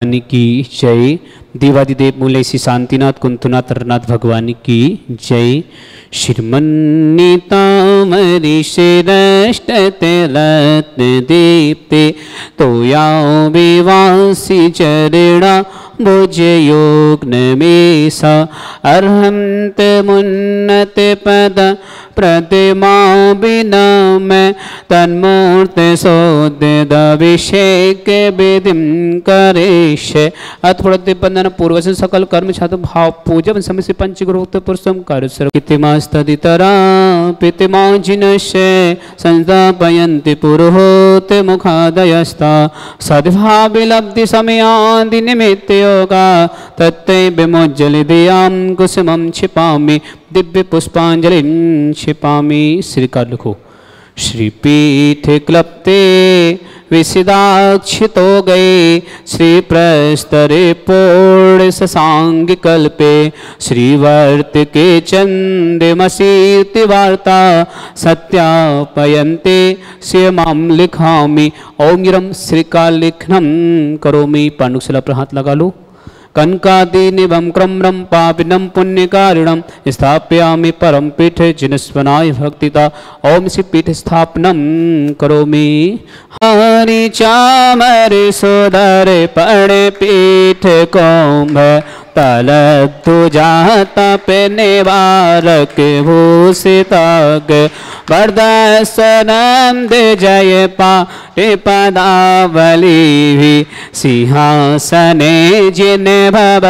की जय। देवादिदेव मूल्य श्री शांतिनाथ कुंतुनाथ तरनाथ भगवान की जय। श्रीमन्नितामरि श्रेष्ठते रत्न दीप्ते तोया विवासी चरणा भुज योग नमेसा अर्हंत मुन्नत पद प्रतिमा बिना मैं तन्मूर्त सोदिभिषेक विधिम करेश अथ प्रतिपन्न पूर्व से सकल कर्म छात्र भाव पूजन समय से पंचगुरुक्त पुरुषम कार्य सर्वकितिमास्तदितरा पितिमा जिनशे संस्थापयन्ति पुरोहोते मुखादयस्ता सद्भाविलब्धि समयादि निमित्त योगा तत्ते विमोज्जलि दियां कुसुमं क्षिपामि दिव्य पुष्पांजलि क्षिपामि। श्रीकार लिखो। श्रीपीठ क्लप्ते विसिदाक्षितो गए श्री प्रस्तरे पूर्ण ससांग कल्पे श्रीवर्त के चंदमसीति वार्ता सत्यापयन्ते श्यमाम लिखामि ओम गिरम श्रीकाल लिखनम करोमि। पांडुशिला पर हाथ लगा लो। कनकादिनिवं क्रम्रं पापिनं पुण्यकारिणं स्थापयामि परम पीठ जिनस्वनाय भक्तिता ओम श्री पीठ स्थापनं करोमि। हरि चामर सोदर पड़े पीठ कोम्भ तलतु जाता पे निवारक भूषिताग वरदसनंद जय पाटे पदावली सिंहासने जिन भव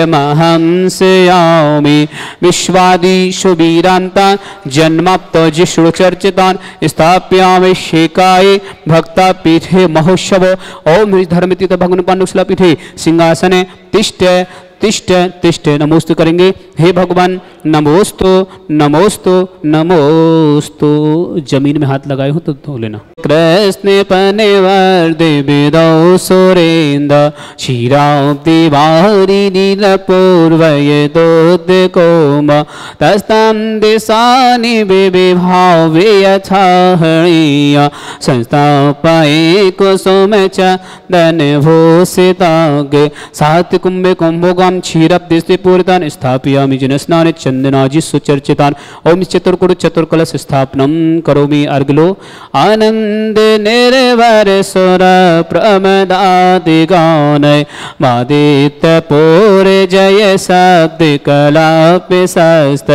महंसयामि विश्वादिषु वीरांता जन्माप्तो जिष्णु चर्चितान् स्थापयामि शेकाये भक्ता पीठे महोत्सव ओम धर्मतीर्थ भगवान पांडुशिला पीठे सिंहासने तिष्ठ तिष्ठ तिष्ठ नमोस्तु करेंगे। हे भगवान नमोस्तु नमोस्तु नमोस्तु। जमीन में हाथ लगाए हो तो धो लेना। कृष्ण पनिवर्दे विदौ सुरेन्द्र क्षीराब्धि वारि नीलपूर्वय दोद कोम तस्तं दिशानि विभाव्य यथाहणीय संस्थापये कुसुम चन्दन भूषितागे सात कुंभे कुंभोगां क्षीरब्धि पूरितान् स्थापयामि जिनस्नाने चन्दनादि सुचर्चितान् ओम चतुर्कुट चतुर्कलश स्थापनं करोमि। अर्गलो आनंद निर्वर सुर प्रमदादि गानय मादित पूर जय शब्द कलाप सस्त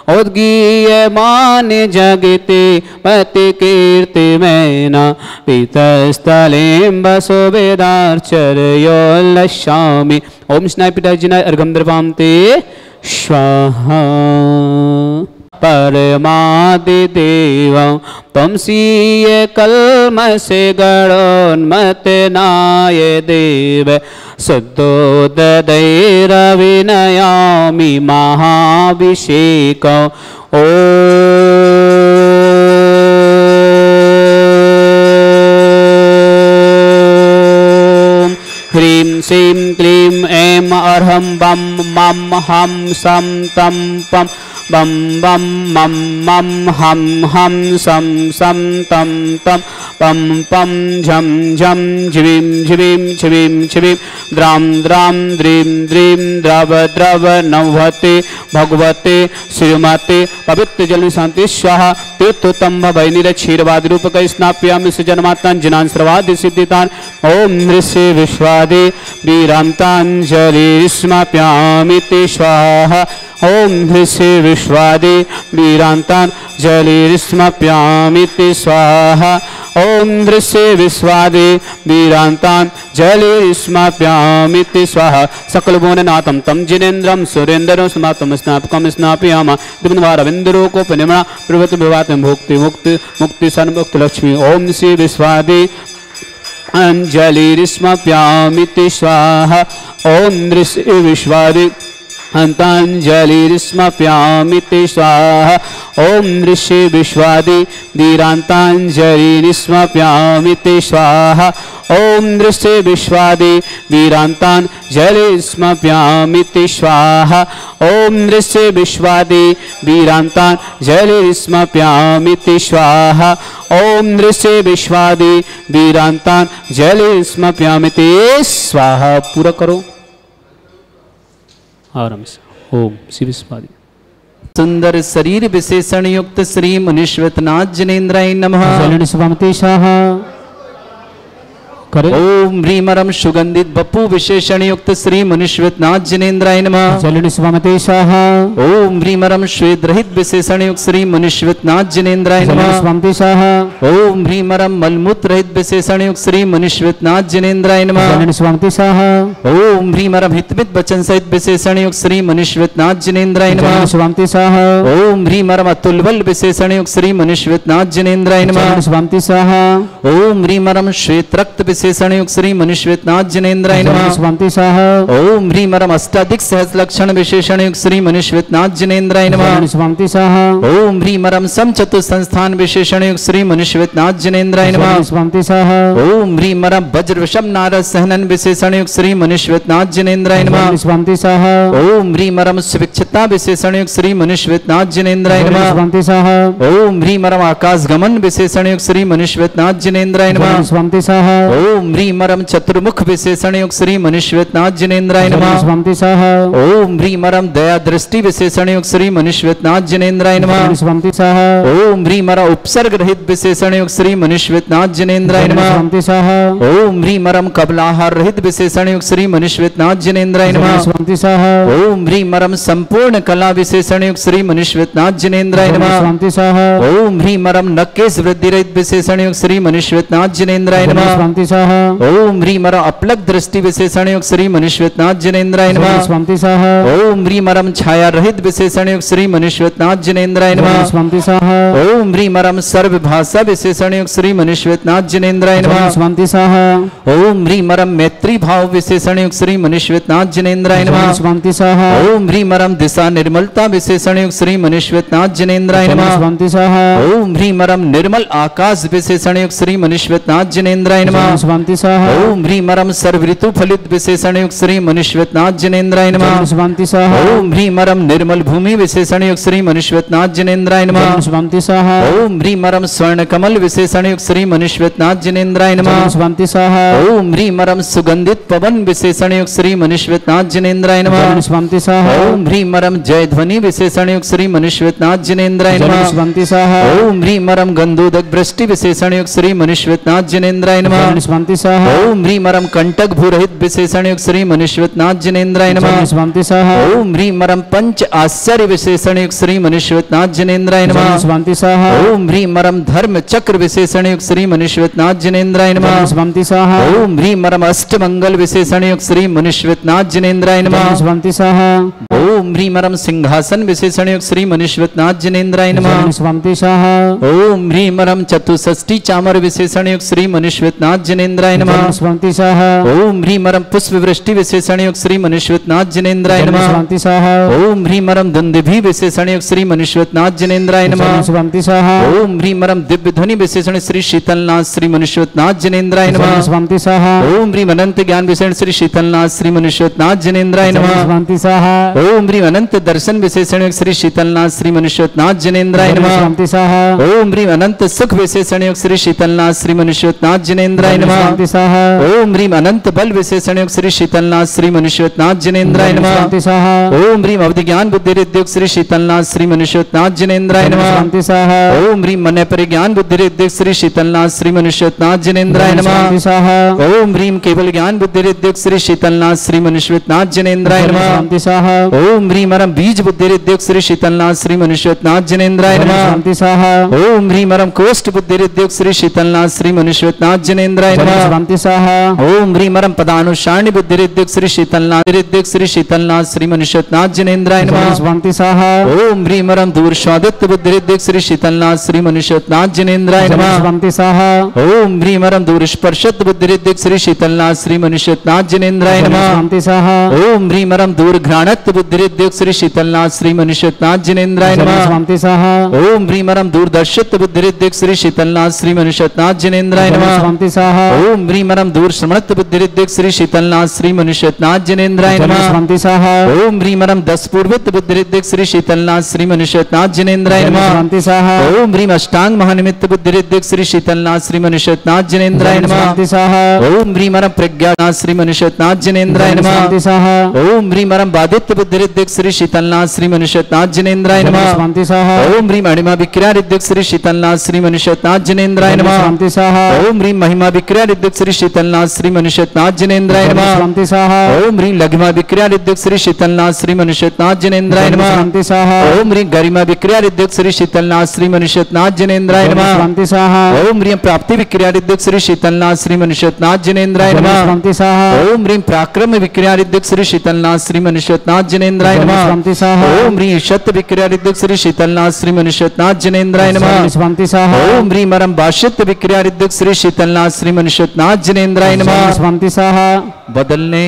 उद्गीयमान जगति पति कीर्ति मैना पीतस्थलें बसो वेदार्चर्योल्लशामि ओम स्नाय पिता जिनाय अर्घम द्रवांते स्वाहा। परमादिदेवं तमसीय कल्मषे गणोन्मत नाय देव शुद्धोदयैरविनयामि महाभिषेकम् ह्रीं श्रीं क्लीं ऐं अर्हं बं मं हं सं तं पं बम बम मम मम हम हम सम सम तम तम पम पम झम झम झिवीं झिवीं छिवीं छिवीं द्राम द्राम द्रीं द्रीं द्रव द्रव नवते भगवते श्रीमते पवित्र जल शांति स्वाहा तीर्थोत्तम भवैनिर क्षीरवाद रूपक स्नाप्यामि सुजन्मात्तान् जिनान् सर्वादि सिद्धितान् ओम नृषि विश्वादि वीरांतांजलि स्नाप्यामि ते स्वाहा ओम नृषि विश्वादि वीरांतांजलि स्नाप्यामि ते स्वाहा ओम नृषि विश्वादि वीरांतांजलि स्नाप्यामि ते स्वाहा सकल भुवननाथं तं जिनेन्द्रं सुरेन्द्रं स्नातम स्नापकं स्नापयामः दिव्यवारविन्दरो कोपनिमणा प्रभृति विवातं भुक्ति मुक्ति मुक्ति सन्मुक्ति लक्ष्मी ओम श्री विश्वादि अंजलिर्स्माप्यामि ते स्वाहा ओम नृषि विश्वादि अंतांजलिर्स्माप्यामि ते स्वाहा ओम नृषि विश्वादि वीरांतांजलिर्स्माप्यामि ते स्वाहा ओम नृषि विश्वादि वीरान्तान् जले स्मप्यामिति स्वाहा ॐ दृश्य विश्वादि वीरान्तान् जले स्मप्यामिति स्वाहा ॐ दृश्य विश्वादि वीरान्तान् जले स्मप्यामिति स्वाहा। पूरा करो आराम से। ओम शिव विश्वादि। सुंदर शरीर विशेषण युक्त श्री मुनीश्वरनाथ जिनेन्द्राय नमः। जलन स्वामते स्वाहा। ओम ह्रीमरम सुगंधित बपू विशेषण युक्त श्री मुनीश्वरनाथ जिनेन्द्राय नमः। जलन स्वामते स्वाहा। ओम ह्रीमरम श्वेत रहित विशेषण युक्त श्री मुनीश्वरनाथ जिनेन्द्राय नमः। स्वामते स्वाहा। ओम ह्रीमरम मलमूत्र रहित विशेषण युक्त श्री मुनीश्वरनाथ जिनेन्द्राय नमः। जलन स्वामते स्वाहा। ओम ह्रीमरम हितमित वचन सहित विशेषण युक्त श्री मुनीश्वरनाथ जिनेन्द्राय नमः। स्वामते स्वाहा। ओम ह्रीमरम अतुल बल विशेषण युक्त श्री मुनीश्वरनाथ जिनेन्द्राय नमः। स्वामते स्वाहा। ओम ह्रीमरम श्वेत रक्त विशेषण युक्त श्री मुनीश्वरनाथ जिनेन्द्राय नमः। स्वामते स्वाहा। ओम ह्रीमरम अष्टाधिक सहस्र लक्षण विशेषण युक्त श्री मुनीश्वरनाथ जिनेन्द्राय नमः। स्वामते स्वाहा। ओम ह्रीमरम समचतुर संस्थान विशेषण युक्त श्री मुनीश्वरनाथ जिनेन्द्राय नमः। स्वामते स्वाहा। ओम ह्रीमरम वज्र वृषभ नारद सहनन विशेषण युक्त श्री मुनीश्वरनाथ जिनेन्द्राय नमः। स्वामते स्वाहा। ओम ह्रीमरम सुविक्षता विशेषण युक्त श्री मुनीश्वरनाथ जिनेन्द्राय नमः। स्वामते स्वाहा। ओम ह्रीमरम आकाश गमन विशेषण युक्त श्री मुनीश्वरनाथ जिनेन्द्राय नमः। स्वामते स्वाहा। ओम ह्रीमरम चतुर्मुख विशेषण युक्त श्री मुनीश्वरनाथ जिनेन्द्राय नमः। स्वामते स्वाहा। ओम ह्रीमरम दया दृष्टि विशेषण युक्त श्री मुनीश्वरनाथ जिनेन्द्राय नमः। स्वामते स्वाहा। ओम ह्रीमरम उपसर्ग रहित विशेषण युक्त श्री मुनीश्वरनाथ जिनेन्द्राय नमः। स्वामते स्वाहा। ओम ह्रीमरम कबलाहार रहित विशेषण युक्त श्री मुनीश्वरनाथ जिनेन्द्राय नमः। स्वामते स्वाहा। ओम ह्रीमरम संपूर्ण कला विशेषण युक्त श्री मुनीश्वरनाथ जिनेन्द्राय नमः। स्वामते स्वाहा। ओम ह्रीमरम नकेश वृद्धि रहित विशेषण युक्त श्री मुनीश्वरनाथ जिनेन्द्राय नमः। स्वामते स्वाहा। ओम ह्रीमरम अपलक दृष्टि विशेषण युक्त श्री मुनीश्वरनाथ जिनेन्द्राय नमः। स्वामते स्वाहा। ओम ह्रीमरम छाया रहित विशेषण युक्त श्री मुनीश्वरनाथ जिनेन्द्राय नमः। स्वामते स्वाहा। ओम ह्रीमरम सर्व भाषा विशेषण युक्त श्री मुनीश्वरनाथ जिनेन्द्राय नमः। स्वामते स्वाहा। ओम ह्रीमरम मैत्री भाव विशेषण युक्त श्री मुनीश्वरनाथ जिनेन्द्राय नमः। स्वामते स्वाहा। ओम ह्रीमरम दिशा निर्मलता विशेषण युक्त श्री मुनीश्वरनाथ जिनेन्द्राय नमः। स्वामते स्वाहा। ओम ह्रीमरम निर्मल आकाश विशेषण युक्त श्री मुनीश्वरनाथ जिनेन्द्राय नमः। स्वामते स्वाहा। ओम ह्रीमरम सर्व ऋतु फलित विशेषण युक्त श्री मुनीश्वरनाथ जिनेन्द्राय नमः। स्वामते स्वाहा। ओम ह्रीमरम निर्मल भूमि विशेषण युक्त श्री मुनीश्वरनाथ जिनेन्द्राय नमः। स्वामते स्वाहा। ओम ह्रीमरम स्वर्ण कमल विशेषण युक्त श्री मुनीश्वरनाथ जिनेन्द्राय नमः। स्वामते स्वाहा। ओम ह्रीमरम सुगंधित पवन विशेषण युक्त श्री मुनीश्वरनाथ जिनेन्द्राय नमः। स्वामते स्वाहा। ओम ह्रीमरम जय ध्वनि विशेषण युक्त श्री मुनीश्वरनाथ जिनेन्द्राय नमः। स्वामते स्वाहा। ओम ह्रीमरम गंधोदक वृष्टि विशेषण युक्त श्री मुनीश्वरनाथ जिनेन्द्राय नमः। स्वामते स्वाहा। ओम ह्रीमरम कंटक भूरहित विशेषण युक्त श्री मुनीश्वरनाथ जिनेन्द्राय नमः। स्वामते स्वाहा। ओम ह्रीमरम पंच आश्चर्य विशेषण युक्त श्री मुनीश्वरनाथ जिनेन्द्राय नमः। स्वामते स्वाहा। ओम ह्रीमरम धर्म चक्र विशेषण युक्त श्री मुनीश्वरनाथ जिनेन्द्राय नमः। स्वामते स्वाहा। ओम ह्रीमरम अष्टमंगल विशेषण युक्त श्री मुनीश्वरनाथ जिनेन्द्राय नमः। स्वामते स्वाहा। ओम ह्रीमरम सिंहासन विशेषण युक्त श्री मुनीश्वरनाथ जिनेन्द्राय नमः। स्वामते स्वाहा। ओम ह्रीमरम चतुष्षष्टि चामर विशेषण युक्त श्री मुनीश्वरनाथ जिनेन्द्राय नमः। स्वामते स्वाहा। ओम ह्रीमरम पुष्प वृष्टि विशेषण युक्त श्री मुनीश्वरनाथ जिनेन्द्राय नमः। स्वामते स्वाहा। ओम ह्रीमरम दुंदुभि विशेषण युक्त श्री मुनीश्वरनाथ जिनेन्द्राय नमः। स्वामते स्वाहा। ओम ह्रीमरम दिव्य ध्वनि विशेषण श्री शीतलनाथ श्री मुनीश्वरनाथ जिनेन्द्राय नमः। स्वामते स्वाहा। ओम ह्रीम अनंत ज्ञान विशेषण श्री शीतलनाथ श्री मुनीश्वरनाथ जिनेन्द्राय नमः। स्वामते स्वाहा। ओम ह्रीम अनंत दर्शन विशेषण युक्त श्री शीतलनाथ श्री मुनीश्वरनाथ जिनेन्द्राय नमः। स्वामते स्वाहा। ओम ह्रीम अनंत सुख विशेषण युक्त श्री शीतलनाथ श्री मुनीश्वरनाथ जिनेन्द्राय नमः। स्वामते स्वाहा। ओम ह्रीम अनंत बल विशेषण युक्त श्री शीतलनाथ श्री मुनीश्वरनाथ जिनेन्द्राय नमः। स्वामते स्वाहा। ओम ह्रीम अवधि ज्ञान बुद्धि रिद्युक्त श्री शीतलनाथ श्री मुनीश्वरनाथ जिनेन्द्राय नमः। स्वामते स्वाहा। ओम ह्रीम मन परिज्ञान बुद्धि रिद्युक्त श्री शीतलनाथ श्री मुनीश्वरनाथ जिनेन्द्राय नमः। स्वामते स्वाहा। ओम ह्रीम केवल ज्ञान बुद्धि रिद्युक्त श्री शीतलनाथ श्री मुनीश्वरनाथ जिनेन्द्राय नमः। स्वामते स्वाहा। ओम ह्रीम अरम बीज बुद्धि रिद्युक्त श्री शीतलनाथ श्री मुनीश्वरनाथ जिनेन्द्राय नमः। स्वामते स्वाहा। ओम ह्रीम अरम कोष्ठ बुद्धि रिद्युक्त श्री शीतलनाथ श्री मुनीश्वरनाथ जिनेन्द्राय नमः। स्वामते स्वाहा। ओम ह्रीम अरम पदानुसारणी बुद्धि रिद्युक्त श्री शीतलनाथ श्री मुनीश्वरनाथ जिनेन्द्राय नमः। स्वामते स्वाहा। ओम ह्रीम अरम दूर स्वादित्य बुद्धि रिद्युक्त श्री शीतलनाथ श्री मुनीश्वरनाथ जिनेन्द्राय नमः। स्वामते स्वाहा। ओम ह्रीम अरम दूर स्पर्शत बुद्धि रिद्युक्त श्री शीतलनाथ श्री मुनीश्वरनाथ जिनेन्द्राय नमः। स्वामते स्वाहा। ओम ह्रीम अरम दूर घ्राणत्व बुद्धि बुद्धियुक्त श्री शीतलनाथ श्री मनुष्यनाथ जिनेन्द्राय नमः। स्वामी सह ओम ह्रीं परम दूरदर्शित बुद्धिरिद्धिक श्री शीतलनाथ श्री मनुष्यनाथ जिनेन्द्राय नमः। स्वामी सह ओम ह्रीं परम दूर श्रमणत बुद्धिरिद्धिक श्री शीतलनाथ श्री मनुष्यनाथ जिनेन्द्राय नमः। स्वामी सह ओम ह्रीं परम दस पूर्वित बुद्धिरिद्धिक श्री शीतलनाथ श्री मनुष्यनाथ जिनेन्द्राय नमः। स्वामी सह ओम ह्रीं अष्टांग महानिमित्त बुद्धिरिद्धिक श्री शीतलनाथ श्री मनुष्यनाथ जिनेन्द्राय नमः। स्वामी सह ओम ह्रीं परम प्रज्ञानाथ श्री मनुष्यनाथ जिनेन्द्राय नमः। स्वामी सह ओम ह्रीं परम बादित्य बुद्धिरिद्धिक श्री शीतलनाथ श्री मनुष्यनाथ जिनेन्द्राय नमः। स्वामी सह ओम ह्रीं अणिमा विक्रिया रिद्धिक श्री शीतलनाथ श्री मनुष्यनाथ जिनेन्द्राय नमः। स्वामी सह ओम ह्रीं महिमा विक्रिया रिद्धिक श्री शीतलनाथ श्री मनुष्यनाथ जिनेन्द्राय नमः। स्वामी सह ओम ह्रीं लघिमा विक्रिया रिद्धिक श्री शीतलनाथ श्री मनुष्यनाथ जिनेन्द्राय नमः। स्वामी सह ओम ह्रीं गरिमा विक्रिया रिद्धिक श्री शीतलनाथ श्री मनुष्यनाथ जिनेन्द्राय नमः। स्वामी सह ओम ह्रीं प्राप्ति विक्रिया रिद्धिक श्री शीतलनाथ श्री मनुष्यनाथ जिनेन्द्राय नमः। स्वामी सह ओम ह्रीं पराक्रम विक्रिया रिद्धिक श्री शीतलनाथ श्री मनुष्यनाथ जिनेन्द्राय नमः। स्वामी सह ओम ह्रीं शत विक्रिया रिद्धिक श्री शीतलनाथ श्री मनुष्यनाथ जिनेन्द्राय नमः। स्वामी सह ओम ह्रीं परम भाष्यत विक्रिया रिद्धिक श्री शीतलनाथ श्री मनुष्यनाथ जिनेन्द्राय नमः। स्वामी सह बदलने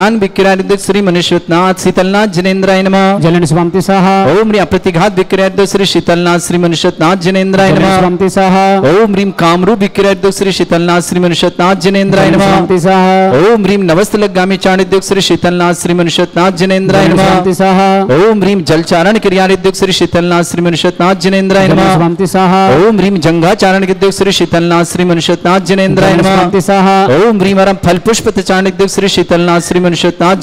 विक्रिया रिद्धिक श्री मनुष्यनाथ शीतलनाथ जिनेन्द्राय नमः। जलन स्वामी सह ओम ह्रीं अप्रतिघात विक्रिया रिद्धिक श्री शीतलनाथ श्री मनुष्यनाथ जिनेन्द्राय नमः। स्वामी सह ओम ह्रीं कामरूप विक्रिया रिद्धिक श्री शीतलनाथ श्री मनुष्यनाथ जिनेन्द्राय नमः। स्वामी सह ओम ह्रीं नवस्तलगामी चाणिद्युक्त श्री शीतलनाथ श्री मनुष्यनाथ जिनेन्द्राय नमः। स्वामी सह ओम ह्रीं जलचारण क्रिया रिद्धिक श्री शीतलनाथ श्री मनुष्यनाथ जिनेन्द्राय नमः। स्वामी सह ओम ह्रीं जंघाचारण विद्युक्त श्री शीतलनाथ श्री मनुष्यनाथ जिनेन्द्राय नमः। स्वामी सह ओम ह्रीं परम फल पुष्प चाणिद्युक्त श्री शीतलनाथ श्री मनुष्यनाथ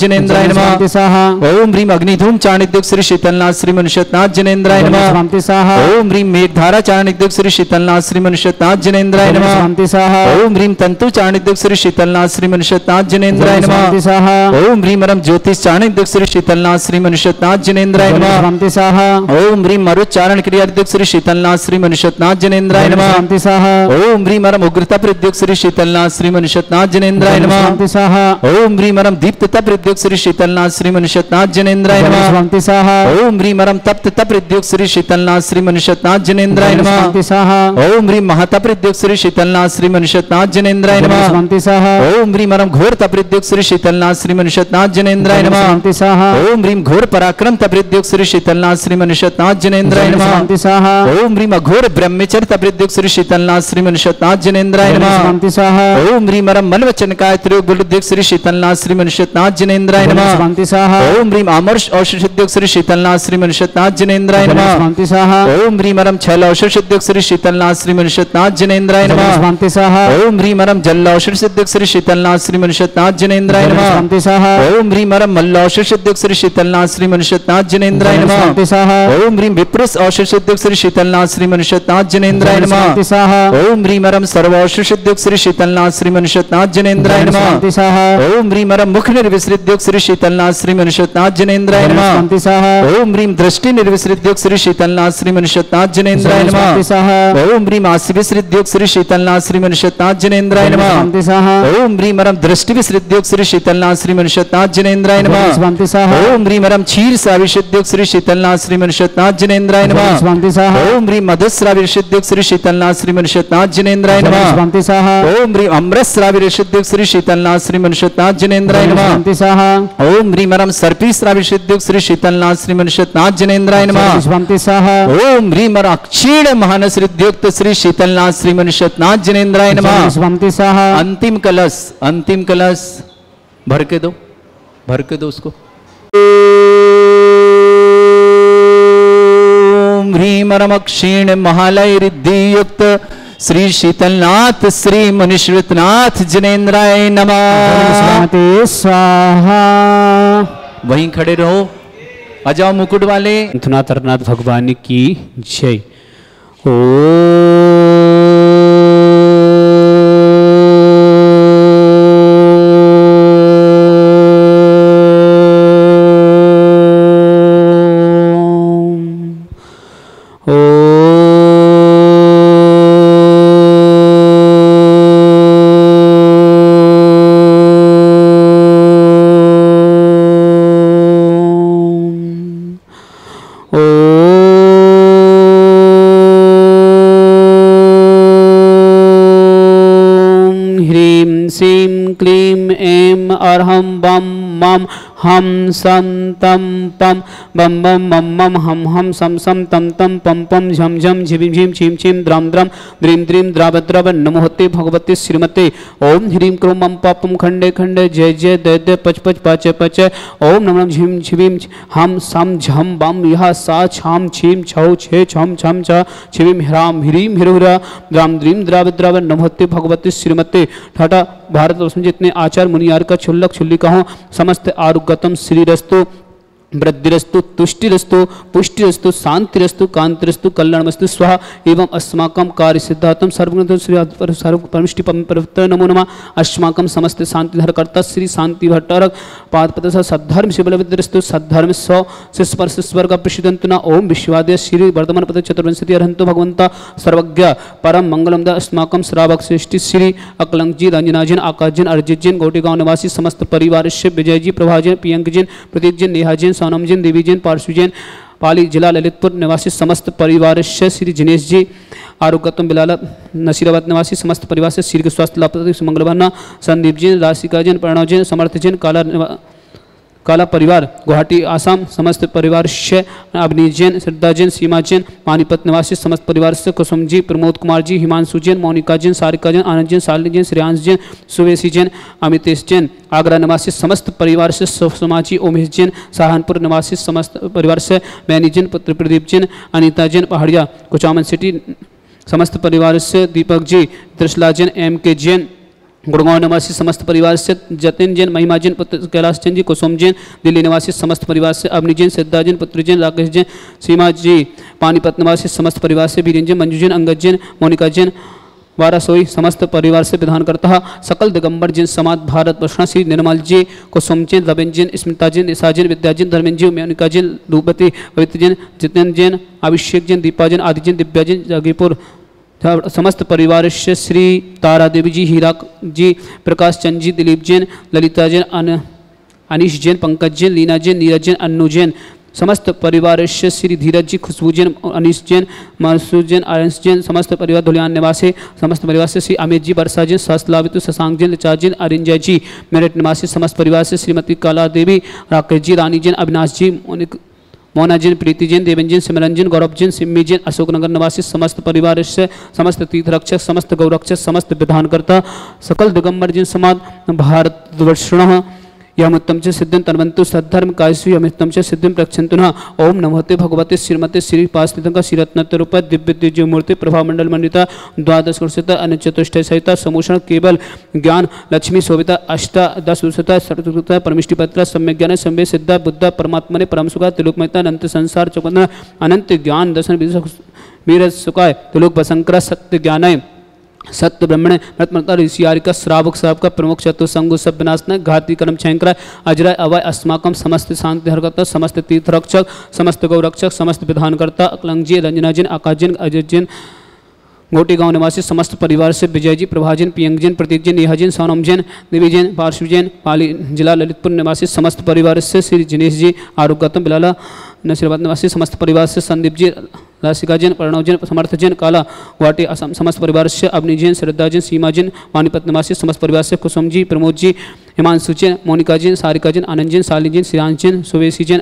जिनेन्द्राय नमः। स्वामी सह ओम ह्रीं अग्निधूम चाणिद्युक्त श्री शीतलनाथ श्री मनुष्यनाथ जिनेन्द्राय नमः। स्वामी सह ओम ह्रीं मेघधारा चाणिद्युक्त श्री शीतलनाथ श्री मनुष्यनाथ जिनेन्द्राय नमः। स्वामी सह ओम ह्रीं तंतु चाणिद्युक्त श्री शीतलनाथ श्री मनुष्यनाथ जिनेन्द्राय नमः। स्वामी सह ओम ह्रीं परम ज्योतिष चाणिद्युक्त श्री शीतलनाथ श्री मनुष्यनाथ जिनेन्द्राय नमः। स्वामी सह ओम ह्रीं मरुच्चारण क्रिया रिद्युक्त श्री शीतलनाथ श्री मनुष्यनाथ जिनेन्द्राय नमः। स्वामी सह ओम ह्रीं परम उग्रता प्रद्युक्त श्री शीतलनाथ श्री मनुष्यनाथ जिनेन्द्राय नमः। स्वामी सह ओम ह्रीं परम दीप्तता प्रद्युक्त श्री शीतलनाथ श्री मनुष्यनाथ जिनेन्द्राय नमः। स्वामी सह ओम ह्रीं परम तप्तता प्रद्युक्त श्री शीतलनाथ श्री मनुष्यनाथ जिनेन्द्राय नमः। स्वामी सह ओम ह्रीं महता प्रद्युक्त श्री शीतलनाथ श्री मनुष्यनाथ जिनेन्द्राय नमः। स्वामी सह ओम ह्रीं परम घोर तप्रद्युक्त श्री शीतलनाथ श्री मनुष्यनाथ जिनेन्द्राय नमः। स्वामी सह ओम ह्रीं घोर पराक्रम तप्रद्युक्त श्री शीतलनाथ श्री मनुष्यनाथ जिनेन्द्राय नमः। स्वामी सह ओम ह्रीं अघोर ब्रह्मचर्य तप्रद्युक्त श्री शीतलनाथ श्री मनुष्यनाथ जिनेन्द्राय नमः। स्वामी सह ओम ह्रीं परम मन वचन काय त्रियोग बुद्धियुक्त श्री शीतलनाथ श्री मनुष्यनाथ जिनेन्द्राय नमः। स्वामी सह ओम ह्रीं अमर्ष औषधियुक्त श्री शीतलनाथ श्री मनुष्यनाथ जिनेन्द्राय नमः। स्वामी सह ओम ह्रीं परम छल औषधियुक्त श्री शीतलनाथ श्री मनुष्यनाथ जिनेन्द्राय नमः। स्वामी सह ओम ह्रीं परम जल औषधियुक्त श्री शीतलनाथ श्री मनुष्यनाथ जिनेन्द्राय नमः। स्वामी सह ओम ह्रीं परम मल्ल औषधियुक्त श्री शीतलनाथ श्री मनुष्यनाथ जिनेन्द्राय नमः। स्वामी सह ओम ह्रीं विप्रस औषधियुक्त श्री शीतलनाथ श्री मनुष्यनाथ जिनेन्द्राय नमः। स्वामी सह ओम ह्रीं परम सर्व औषधियुक्त श्री शीतलनाथ श्री मनुष्यनाथ जिनेन्द्राय नमः। स्वामी सह ओम ह्रीं परम मुख निर्विसृद्युक्त श्री शीतलनाथ श्री मनुष्यनाथ जिनेन्द्राय नमः। स्वामी सह ओम ह्रीं दृष्टि निर्विसृद्युक्त श्री शीतलनाथ श्री मनुष्यनाथ जिनेन्द्राय स्वामी नमः। सह ओम ह्रीं आसिविसृद्युक्त श्री शीतलनाथ श्री मनुष्यनाथ जिनेन्द्राय नमः। स्वामी सह ओम ह्रीं परम दृष्टि विसृद्युक्त श्री शीतलनाथ श्री मनुष्यनाथ जिनेन्द्राय नमः। स्वामी सह ओम ह्रीं परम क्षीर साविशुद्युक्त श्री शीतलनाथ श्री मनुष्यनाथ जिनेन्द्राय नमः। स्वामी सह ओम ह्रीं मधुस्राविशुद्युक्त श्री शीतलनाथ श्री मनुष्यनाथ जिनेन्द्राय नमः। स्वामी सह ओम ह्रीं अमृतस्राविशुद्युक्त श्री शीतलनाथ श्री मनुष्यनाथ जिनेन्द्राय नमः। स्वामी सह ओम ह्रीं परम सर्पीस्राविशुद्युक्त श्री शीतलनाथ श्री मनुष्यनाथ जिनेन्द्राय नमः। स्वामी सह ओम ह्रीं परम अक्षीण महानसृद्युक्त श्री शीतलनाथ श्री मनुष्यनाथ जिनेन्द्राय नमः। स्वामी सह अंतिम कलश भर के दो उसको। ओम ह्रीं परम क्षीण महालय रिद्धि युक्त श्री शीतलनाथ श्री मनुष्यनाथ जिनेन्द्राय नमः। स्वामी स्वाहा। वहीं खड़े रहो, आ जाओ मुकुट वाले। नाथ भगवान की जय। ओ ऐं अर्हं बम मम हम सम तम पम बम बम मम मम हम सम सम तम तम पम पम झम झम झिम झिम छिम छिम द्रम द्रम द्रीम द्रीम द्रावद्रव नमोहते भगवते श्रीमते ओम ह्रीं क्रोम मम पापम खंडे खंडे जय जय दय दय पच पच पाच पच ओम नम नम झिम झिम हम सम झम बम यह सा छाम छीम छौ छे छम छम छ छिम ह्राम ह्रीं हिरुरा द्राम द्रीम द्रावद्रव नमोहते भगवते श्रीमते ठाटा भारतवर्ष में जितने आचार मुनियार का छुल्लक छुल्लिका हो समस्त आरुगतम श्रीरस्तु वृद्धिरस्तु तुष्टिरस्तु पुष्टिरस्तु शांतिरस्तु कांतिरस्तु कल्याणमस्तु स्वाहा एवं अस्माकं कार्य सिद्धार्थम सर्वगुण श्री परमिष्टि पवित्र नमो नमः अस्माकं समस्त शांतिधरकर्ता श्री शांति भट्टारक पादपद सद्धर्म शिवलविद्रस्तु सद्धर्म सौ स्पर्श स्वर्ग प्रसिद्धंतुना ओम विश्वादय श्री वर्धमान पद चतुर्विंशति अरहंतो भगवंता सर्वज्ञ परम मंगलम द अस्माकं श्रावक श्रेष्ठी श्री अकलंक जी रंजना जैन आकाश जैन अर्जित जैन गोटेगांव निवासी समस्त परिवार से विजय जी प्रभा जैन प्रियंक जैन प्रतीक जैन नेहा जैन सोनम जैन देवी जैन पार्श्व जैन पाली जिला ललितपुर निवासी समस्त परिवार से श्री जिनेश जी आरोग्यतम बिलाल नसीराबाद निवासी समस्त परिवार से श्री स्वास्थ्य लाभ मंगल भावना संदीप जैन राशिका जैन प्रणव जैन समर्थ जैन काला परिवार गुवाहाटी आसाम समस्त परिवार से अवनी जैन श्रद्धा जैन सीमा जैन पानीपत निवासी समस्त परिवार से कुसुम जी प्रमोद कुमार जी हिमांशु जैन मोनिका जैन सारिका जैन आनंद जैन शालिनी जैन श्रेयांश जैन सुवेशी जैन अमितेश जैन आगरा निवासी समस्त परिवार से सुषमा जी उमेश जैन सहारनपुर निवासी समस्त परिवार से मैनी जैन पुत्र प्रदीप जैन अनिता जैन पहाड़िया कुचामन सिटी समस्त परिवार से दीपक जी त्रिशला जैन एम के जैन गुड़गांव निवासी समस्त परिवार से जतिन जैन महिमा जैन पुत्र कैलाश जैन जी कुसुम जैन दिल्ली निवासी समस्त परिवार से अवनी जैन सिद्धा जैन पुत्र जैन राकेश जैन सीमा जी पानीपत निवासी समस्त परिवार से वीरेंद्र जैन मंजू जैन अंगद जैन मोनिका जैन वारासोई समस्त परिवार से विधान करता सकल दिगंबर जैन समाज भारत वर्षण श्री निर्मल जी कुसुम जैन रविंद्र जैन स्मिता जैन निशा जैन विद्या जैन धर्मेंद्र जी मोनिका जैन रूपवती पवित्र जैन जितेंद्र जैन अभिषेक जैन दीपा जैन आदि जैन दिव्या जैन जगीपुर समस्त परिवार से श्री तारा देवी जी हीरा जी प्रकाश चंद जी दिलीप जैन ललिता जैन अनीश जैन पंकज जैन लीना जैन नीरज जैन अन्नू जैन समस्त परिवार से श्री धीरज जी खुशबू जैन अनीश जैन मनसूर जैन आयंस जैन समस्त परिवार धुलियान निवासी समस्त परिवार से श्री अमित जी वर्षा जैन सहस्लावितु शशांक जैन लचा जैन अरिंजय जी मेरठ निवासी समस्त परिवार से श्रीमती कला देवी राकेश जी रानी जैन अविनाश जी मोना जैन प्रीति जैन देवेंद्र जैन सिमरन जैन गौरव जैन सिम्मी जैन अशोकनगर निवासी समस्त परिवार से समस्त तीर्थरक्षक समस्त गौरक्षक समस्त विधानकर्ता सकल दिगंबर जैन समाज भारतवर्षण यमुत्तम च सिद्धिं तन्वन्तु सद्धर्म कायस्वी अमित्तम च सिद्धिं प्रक्षन्तुनः ओम नमोते भगवते श्रीमते श्री पास्थितंका श्रीरत्नत्व रूप दिव्य दिव्य मूर्ति प्रभा मंडल मंडिता द्वादश कुर्सिता अनुचतुष्टय सहिता समूषण केवल ज्ञान लक्ष्मी शोभिता अष्टादश उषिता सर्वता परमिष्टि पत्र सम्यक ज्ञान सम्य सिद्धा बुद्ध परमात्मने परम सुखा तिलोकमयता अनंत संसार चौकंदना अनंत ज्ञान दर्शन वीर सुखाय तिलोक बसंकरा सत्य ज्ञानाय सत्य ब्रह्मण रत्मता ऋषियारिका श्रावक श्राव का प्रमुख चतुर्संगु सब विनाशन घाती कर्म छयंकर अजराय अवय अस्माकम समस्त शांति हरकर्ता समस्त तीर्थरक्षक समस्त गौरक्षक समस्त विधानकर्ता अकलंक जी रंजना जैन आकाश जैन अजय जैन गोटेगांव निवासी समस्त परिवार से विजय जी प्रभा जैन प्रियंक जैन प्रतीक जैन नेहा जैन सोनम जैन देवी जैन पार्श्व जैन पाली जिला ललितपुर निवासी समस्त परिवार से श्री जिनेश जी आरोग्यतम बिलाला नसीराबाद निवासी समस्त परिवार से संदीप जी राशिका जैन प्रणव जैन समर्थ जैन काला गुवाहाटी असम समस्त परिवार से अवनी जैन श्रद्धा जैन सीमा जैन पानीपत निवासी समस्त परिवार से कुसुम जी प्रमोद जी हिमांशु जैन मोनिका जैन सारिका जैन आनंद जैन शालिनी जैन श्रेयांश जैन सुवेशी जैन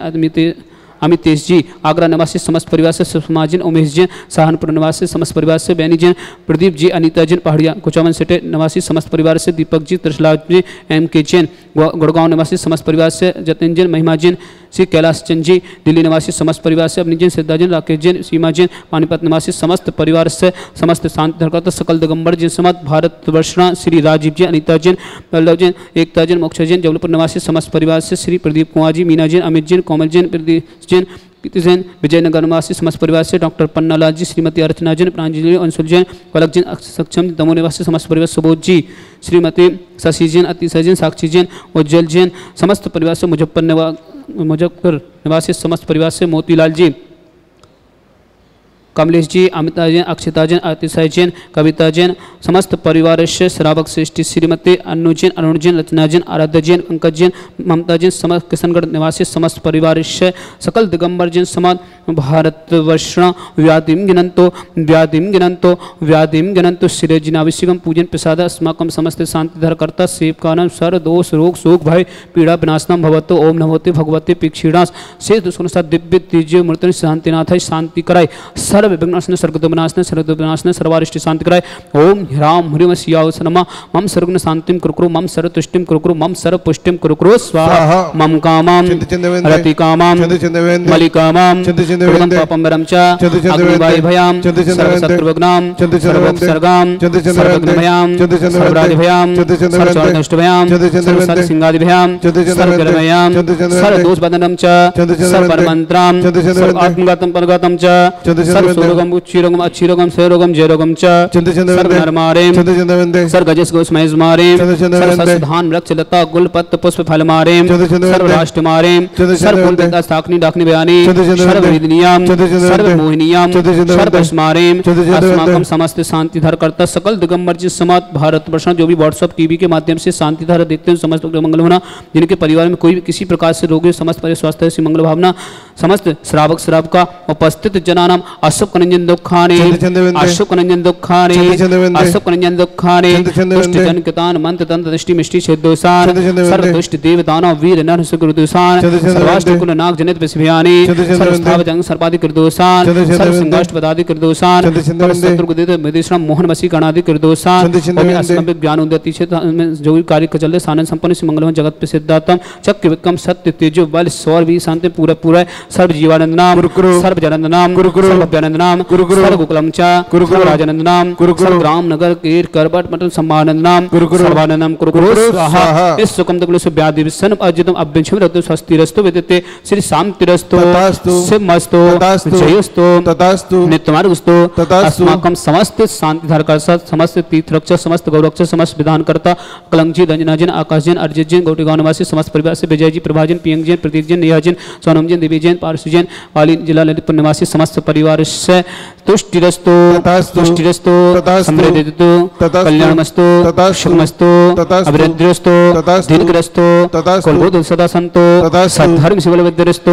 अमितेश जी आगरा निवासी समस्त परिवार से सुषमा जैन उमेश जैन सहारनपुर निवासी समस्त परिवार से बैनी जैन प्रदीप जी अनिता जैन पहाड़िया कुचामन सिटे निवासी समस्त परिवार से दीपक जी त्रिशला जी एम के जैन गुड़गांव निवासी समस्त परिवार से जतिन जैन महिमा जैन श्री कैलाश चंद जी दिल्ली निवासी समस्त परिवार से अवनी जैन सिद्धा जैन राकेश जैन सीमा जैन पानीपत निवासी समस्त परिवार से समस्त शांति धरकर्ता सकल दिगंबर जैन समाज भारतवर्षण श्री राजीव जैन अनिता जैन पल्लव जैन एकता जैन मोक्ष जैन जबलपुर निवासी समस्त परिवार से श्री प्रदीप कुमार जी मीना जैन अमित जैन कोमल जैन प्रदीप जैन कीर्ति जैन विजयनगर निवासी समस्त परिवार से डॉक्टर पन्नालाल जी श्रीमती अर्चना जैन प्रांजलि अंशुल जैन कलक जैन सक्षम दमोह निवासी समस्त परिवार सुबोध जी श्रीमती शशि जैन अतिशय जैन साक्षी जैन उज्जवल जैन समस्त परिवार से मुजफ्फर निवासी समस्त परिवार से मोतीलाल जी कमलेश जी, अमिता जैन, अक्षिता जैन, अतिशय जैन, कविता जैन, समस्त परिवार से श्रावक श्रेष्ठी श्रीमती अनु जैन, अरुण जैन, रचना जैन, आराध्य जैन, पंकज जैन, ममता जैन, समस्त किशनगढ़ निवासी समस्त परिवार से सकल दिगंबर जैन समाज भारतवर्ष व्याधिम गिनंतो श्री जिनाभिषेकम पूजन प्रसाद अस्माकं समस्त शांति धरकर्ता सेवकानम सर्व दोष रोग शोक भय पीड़ा विनाशनम भवतो ओम नमोते भगवते पीक्षीणास शेष दुष्कृत दिव्य तेजो मूर्ति शांतिनाथ शांति कराय सर्व विघ्नाशन सर्वनाशन सर्वारिष्ट शांति कराय ओम ह्राम ह्रीम शियाव नमः मम सर्वगुण शांतिम कुरुकुरु मम सर्व तुष्टिम कुरुकुरु मम सर्व पुष्टिम कुरुकुरु स्वाहा मम कामाम रति कामाम मलिकामाम कृतं पापं वरं च अग्निवायु भयां सर्वशत्रुविघ्नां सर्वोपसर्गां सर्वविघ्नभयां सर्वराजभयां सर्वचौरनष्टभयां सर्वसिंहादिभयां सर्वगर्भयां सर्वदोषबन्धनं च सर्वमन्त्रां सर्वात्मगतं परगतं च सर्वसुरोगं उच्चिरोगं अच्छिरोगं क्षयरोगं जयरोगं च सर्वनरमारें सर्वगजस्गोस्मयस्मारें सर्वसस्धान वृक्षलता गुलपत्र पुष्प फलमारें सर्वराष्ट्रमारें सर्वकुलदेवता स्थाकनी डाकनी बयानी सर्ववेदनीयां सर्वमोहिनीयां सर्वस्मारें अस्माकं समस्त शांतिधर करता सकल दिगंबर जी समाज भारतवर्ष जो भी व्हाट्सएप टीवी के माध्यम से शांतिधारा देखते हैं समस्त मंगल होना जिनके परिवार में कोई भी किसी प्रकार से रोग है समस्त स्वास्थ्य से मंगल भावना समस्त श्रावक श्रावका उपस्थित जनानाम अशोक नंजन दुखाने अशोक नंजन दुखाने अशोक नंजन दुखाने दुष्ट जन कितान मंत्र तंत्र दृष्टि मिष्टि छेदोसान सर्व दुष्ट देवताना वीर नर सुकृदोसान सर्वाष्ट कुल नाग जनित विषयानि सर्व स्थाव जंग सर्पादि कृदोसान सर्व संगाष्ट पदादि कृदोसान सर्व शत्रु देव विदेशराम मोहन वसी गणादि कृदोसान और असंभव ज्ञान उन्नति से जो भी कार्य कर चलते सानंद संपन्न से मंगलमय जगत पे सिद्धार्थम चक्र विक्रम सत्य तेजो बल सौर भी शांति पूरा पूरा सर्व जीवानंद नाम सर्व जनानंद नाम सर्व अभ्यानंद नाम सर्व गोकुलम च सर्व राजानंद नाम सर्व राम नगर कीर करबट मटन सम्मानंद नाम सर्वानंदम कुरुकुरु स्वाहा इस सुकम तकुल से व्याधि विसन अजितम अभ्यंशम रतो स्वस्तिरस्तु विदिते श्री शांतिरस्तु सिमस्तु जयस्तु तथास्तु नित्यमार्गस्तु अस्माकं समस्त शांतिधार का समस्त तीर्थरक्षक समस्त गौरक्षक समस्त विधानकर्ता कलंकजी दंजनाजन आकाशजन अर्जितजन गौटीगांव निवासी समस्त परिवार से विजय जी प्रभाजन पियंगजन प्रतीकजन नेहाजन सोनमजन देवीजन पारसुजन वाली जिला ललितपुर निवासी समस्त परिवार से तुष्टिरस्तु तुष्टिरस्तु समृद्धिस्तु कल्याणमस्तु शुभमस्तु अभिवृद्धिस्तु दीर्घरस्तु कुलबोध सदा संतो सद्धर्म शिवल विद्यरस्तु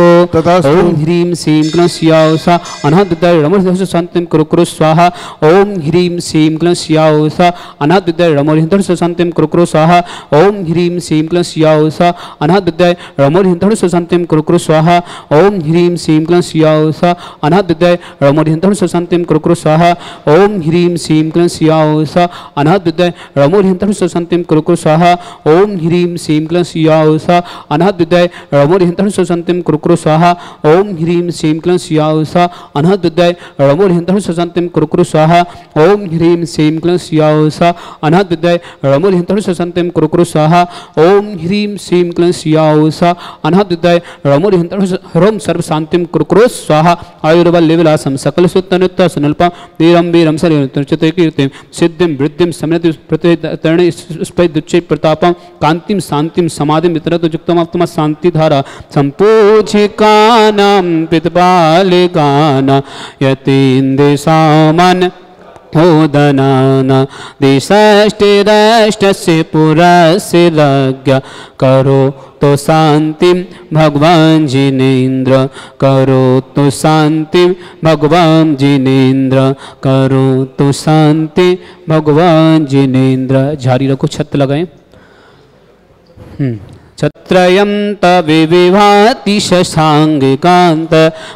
ओम ह्रीम श्रीम क्लं स्याउसा अनादित्य रमोर्धस शांतिम कुरुकुरु स्वाहा ओम ह्रीम श्रीम क्लं स्याउसा अनादित्य रमोर्धस शांतिम कुरुकुरु स्वाहा ओम ह्रीम श्रीम क्लं स्याउसा अनादित्य रमोर्धस शांतिम कुरुकुरु स्वाहा ओम ह्रीम श्रीम क्लं स्याउसा अनादित्य रमोर्धस शांतिम कुरुकुरु स्वाहा ओम ह्रीम श्रीम क्लं स्याउसा अनादित्य रमोर्धस शांतिम कुरुकुरु स्वाहा ओम ह्रीम श्रीम क्लं स्याउसा अनादित्य रमोर्धस शांतिम कुरुकुरु स्वाहा ओम ह्रीम श्रीम क्लं स्याउसा अनादित्य रमोर्धस शांतिम कुरुकुरु स्वाहा ओम ह्रीम श्रीम क्लं स्याउसा अनादित्य रमोर्धस शांतिम कुरुकुरु स्वाहा ओम ह्रीम श्रीम क्लं स्याउसा अनादित्य रमोर्धस ह्रोम सर्व शांतिम कुरुकुरु स्वाहा आयुर्बल विलासम सकल सुतनुत्ता सुनल्पा वीरम वीरम सरिचते कीर्तिम सिद्धिम वृद्धिम समृद्धि प्रतितरणे स्पैदुच्चै प्रतापम कांतिम शांतिम समाधिम वितरतु युक्तमाप्तम शांतिधारा संपूजिकानां पितपालिकानां यतीन्द्र सामन होदनाना दिशष्टिरष्टस्य पुरस्य राज्ञ करो तो शांति भगवान जिनेन्द्र करो तो शांति भगवान जिनेन्द्र करो तो शांति भगवान जिनेन्द्र जारी रखो छत लगाएं छत्रयं तविविभाति शशाङ्गिकान्त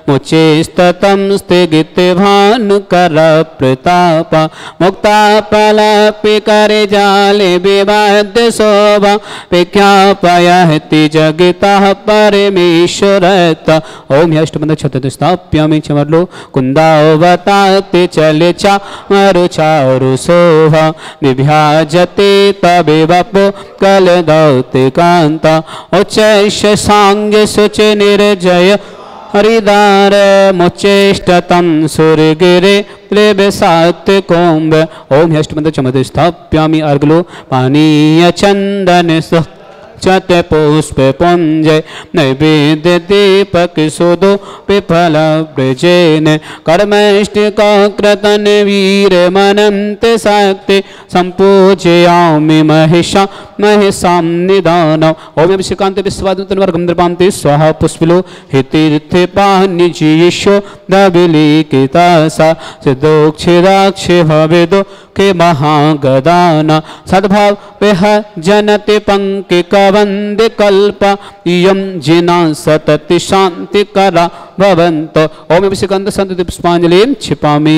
मुचेस्ततं स्थिगिते भानुकर प्रताप मुक्ताफलपि करे जाले विवाद्य शोभा विख्यापयति जगितः परमेश्वरत ओम अष्टबंध छत स्थाप्यामि चमरलो कुन्दावताते चले चारु चारु शोभा विभ्याजते तविवपो कलदौते कान्त उच्चैष सांग सुच निर्जय हरिदार मुच्चेष्टतम सूर्यगिरे त्रिवसात्य कोम्ब ओम अष्टबंध चमत स्थाप्यामि अर्गलो पानीय चंदन चत पुष्प पुंज नैवेद्य दीपक सुदो विफल ब्रजेन कर्मष्टिकाकृतन वीर मनंत शक्ति संपूजयामि महिषा महिषां निदानम् ओम अभिषेकान्ते विश्वादितं वर्गं द्रपान्ते स्वाहा पुष्पिलो हितीर्थे पानिजीशो दबिलीकितासा सिद्धोक्षिदाक्षि भवेदो के महागदान सद्भाव पेह जनते पंके कवंदे कल्प इयं जिना सतति शांति करा भवन्तो ओम अभिषेकान्ते संतति पुष्पांजलिं क्षिपामि।